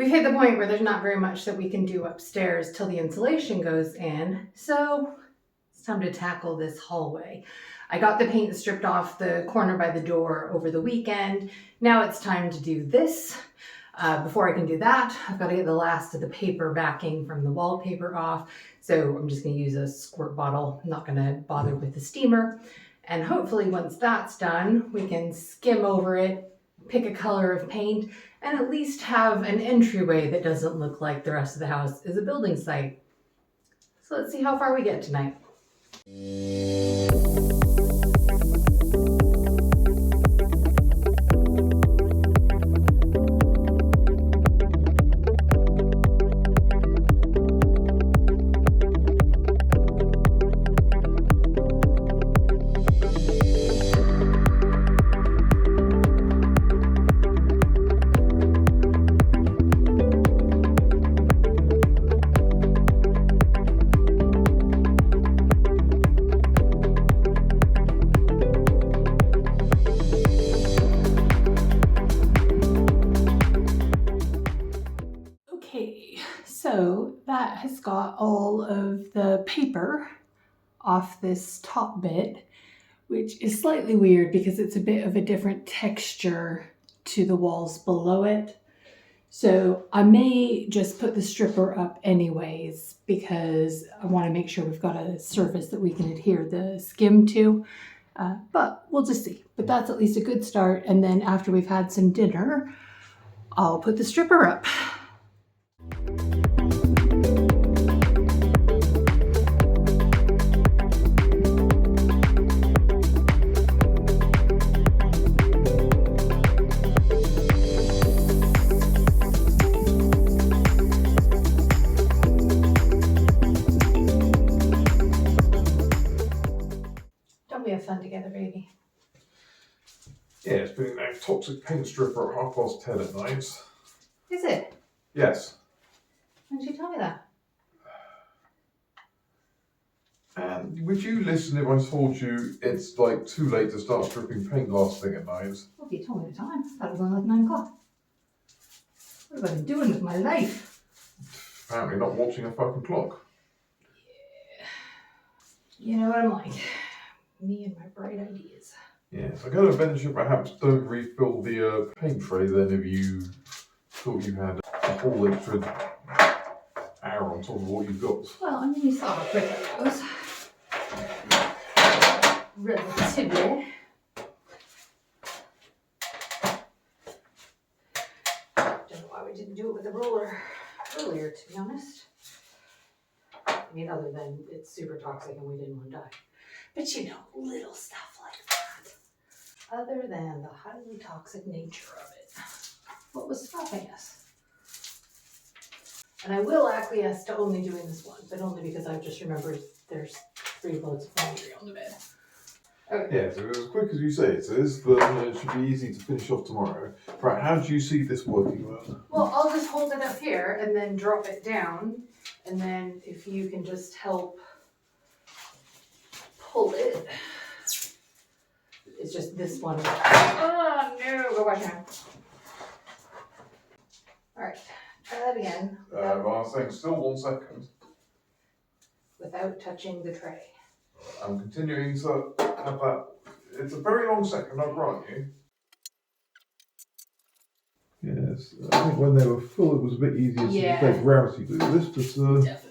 We've hit the point where there's not very much that we can do upstairs till the insulation goes in, so it's time to tackle this hallway. I got the paint stripped off the corner by the door over the weekend. Now it's time to do this. Before I can do that, I've got to get the last of the paper backing from the wallpaper off. So I'm just going to use a squirt bottle. I'm not going to bother with the steamer. And hopefully once that's done, we can skim over it, pick a color of paint, and at least have an entryway that doesn't look like the rest of the house is a building site. So let's see how far we get tonight. So that has got all of the paper off this top bit, which is slightly weird because it's a bit of a different texture to the walls below it. So I may just put the stripper up anyways because I want to make sure we've got a surface that we can adhere the skim to. But we'll just see. But that's at least a good start. And then after we've had some dinner, I'll put the stripper up. We have fun together, baby. Yeah, it's been a toxic paint stripper at 10:30 at night. Is it? Yes. Why didn't you tell me that? And would you listen if I told you it's like too late to start stripping paint last thing at night? Well, if you told me the time, I thought it was only like 9 o'clock. What have I been doing with my life? Apparently not watching a fucking clock. Yeah. You know what I'm like. Me and my bright ideas. Yes, I gotta venture perhaps don't refill the paint tray then if you thought you had a whole extra hour on top of what you've got. Well, I mean, you saw how quick it goes. Relatively. Don't know why we didn't do it with a roller earlier, to be honest. I mean, other than it's super toxic and we didn't want to die. But you know, little stuff like that. Other than the highly toxic nature of it. What was stopping us? And I will acquiesce to only doing this one, but only because I've just remembered there's 3 loads of laundry on the bed. Okay. Yeah, so as quick as you say it is, then it should be easy to finish off tomorrow. Right, how do you see this working then? Well, I'll just hold it up here and then drop it down. And then if you can just help pull it. It's just this one. Oh no, go wash your hands. Alright, try that again. I was saying still 1 second. Without touching the tray. I'm continuing to have that. It's a very long second, I grant you. Yes, I think when they were full it was a bit easier to take gravity to do this, but Definitely.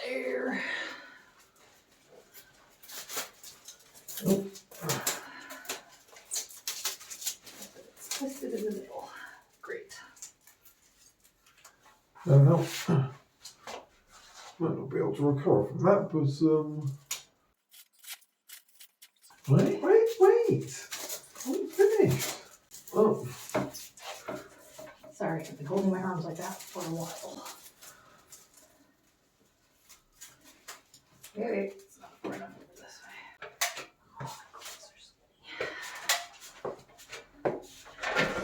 There. oh. It's twisted in the middle. Great. No. Might not be able to recover from that, but wait. I'm finished. Oh. Sorry, I've been holding my arms like that for a while. Maybe it's not far enough over this way. Oh, my clothes are sweaty.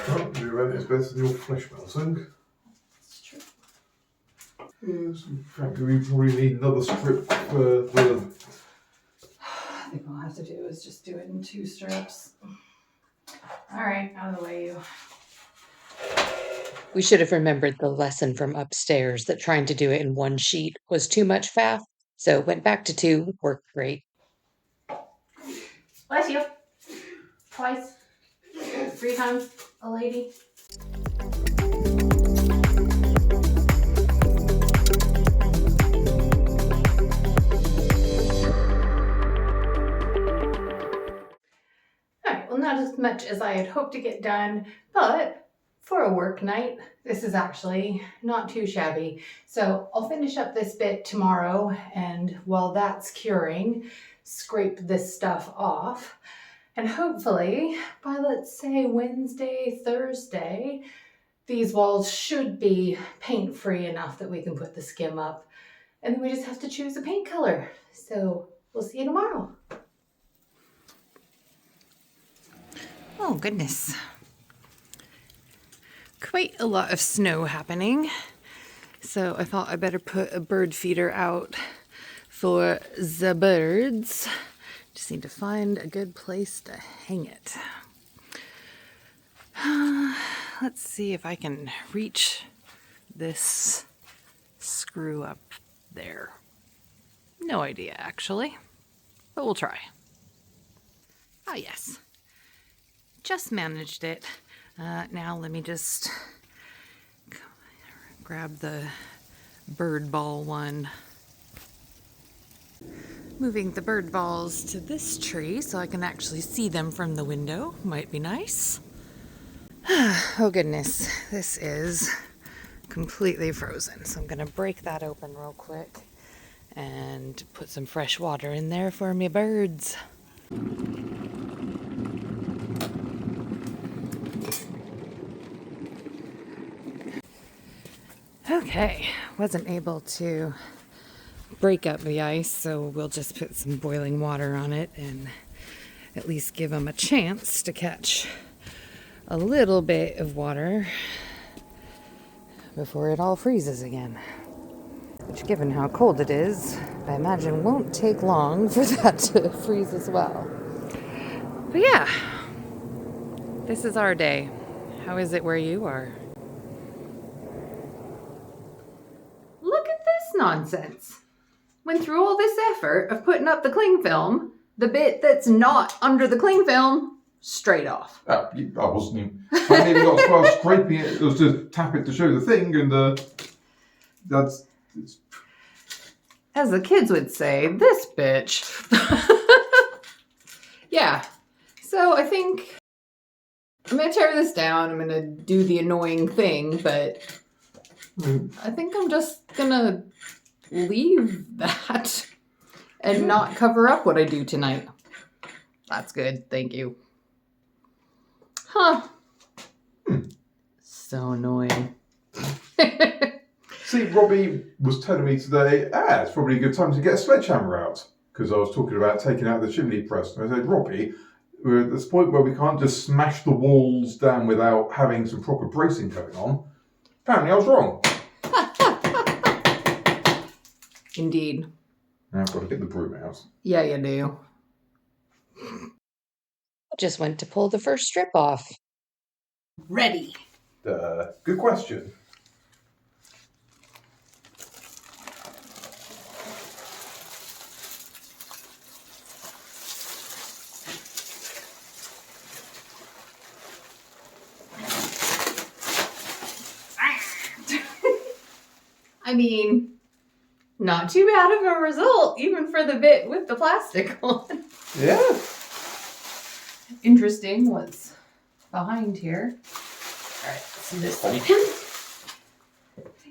Well, you reckon it's better than your flesh melting? It's true. Yes, frankly, we probably need another strip for the I think all I have to do is just do it in 2 strips. All right, out of the way, you. We should have remembered the lesson from upstairs that trying to do it in 1 sheet was too much faff, so went back to 2, worked great. Bless you. Twice. 3 times a lady. Alright, well, not as much as I had hoped to get done, but for a work night, this is actually not too shabby. So I'll finish up this bit tomorrow, and while that's curing, scrape this stuff off. And hopefully, by let's say Wednesday, Thursday, these walls should be paint-free enough that we can put the skim up. And then we just have to choose a paint color. So we'll see you tomorrow. Oh, goodness. Quite a lot of snow happening. So I thought I better put a bird feeder out for the birds. Just need to find a good place to hang it. Let's see if I can reach this screw up there. No idea, actually, but we'll try. Ah, yes. Just managed it. Now let me just grab the bird ball one. Moving the bird balls to this tree so I can actually see them from the window might be nice. Oh goodness, this is completely frozen. So I'm gonna break that open real quick and put some fresh water in there for me birds. Okay, wasn't able to break up the ice, so we'll just put some boiling water on it and at least give them a chance to catch a little bit of water before it all freezes again. Which, given how cold it is, I imagine won't take long for that to freeze as well. But yeah, this is our day. How is it where you are? Look at this nonsense. Went through all this effort of putting up the cling film, the bit that's not under the cling film, straight off. I wasn't even, I nearly got as far as scraping it. It was to tap it to show the thing, and it's... As the kids would say, this bitch. Yeah. So I think I'm going to tear this down. I'm going to do the annoying thing, but I think I'm just going to leave that and not cover up what I do tonight. That's good. Thank you. Huh. So annoying. See, Robbie was telling me today, it's probably a good time to get a sledgehammer out, because I was talking about taking out the chimney press. And I said, Robbie, we're at this point where we can't just smash the walls down without having some proper bracing going on. Apparently I was wrong. Indeed. Now I've got to get the broom out. Yeah, you do. Just went to pull the first strip off. Ready. Good question. I mean, not too bad of a result, even for the bit with the plastic on. Yeah. Interesting what's behind here. All right, let's see this side.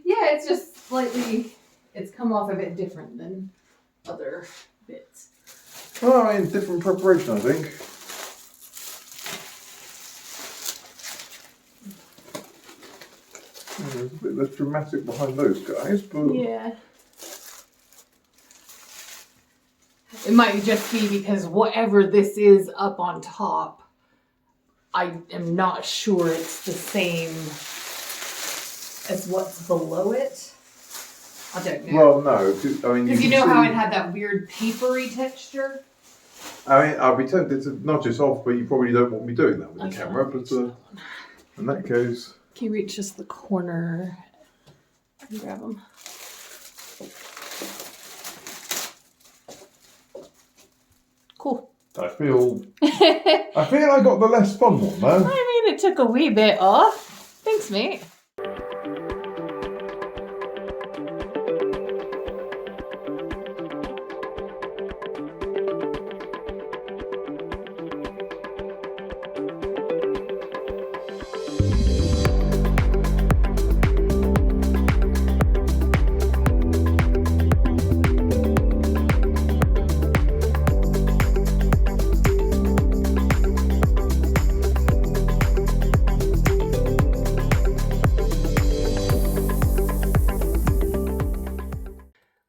Yeah, it's just slightly, it's come off a bit different than other bits. Well, in different preparation, I think. There's a bit less dramatic behind those guys, but... Yeah. It might just be because whatever this is up on top, I am not sure it's the same as what's below it. I don't know. Well, no, I mean... Because you know how it had that weird papery texture? I mean, I'll be tempted to nudge this off, but you probably don't want me doing that with the Okay, camera. I'll reach But that one. in that case, Can you reach just the corner and grab them? Cool. I feel I got the less fun one though. I mean, it took a wee bit off. Thanks, mate.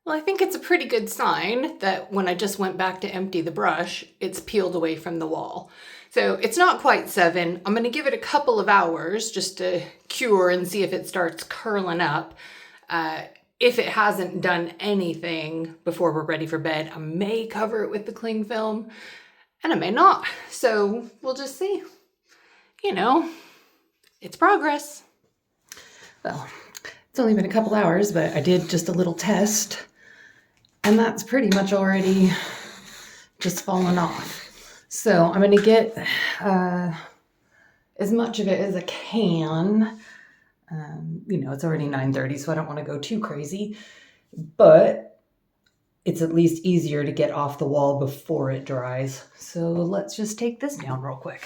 Well, I think it's a pretty good sign that when I just went back to empty the brush, it's peeled away from the wall. So it's not quite 7. I'm going to give it a couple of hours just to cure and see if it starts curling up. If it hasn't done anything before we're ready for bed, I may cover it with the cling film and I may not. So we'll just see. You know, it's progress. Well, it's only been a couple hours, but I did just a little test. And that's pretty much already just fallen off. So I'm going to get as much of it as I can. It's already 9:30, so I don't want to go too crazy. But it's at least easier to get off the wall before it dries. So let's just take this down real quick.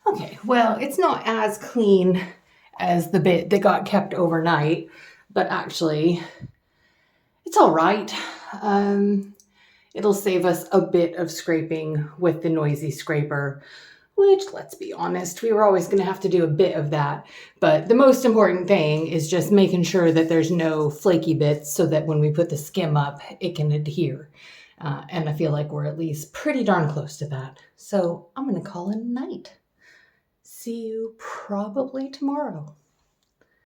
Okay, well, it's not as clean as the bit that got kept overnight, but actually, it's all right. It'll save us a bit of scraping with the noisy scraper, which, let's be honest, we were always going to have to do a bit of that. But the most important thing is just making sure that there's no flaky bits so that when we put the skim up, it can adhere. And I feel like we're at least pretty darn close to that. So I'm going to call it a night. See you probably tomorrow.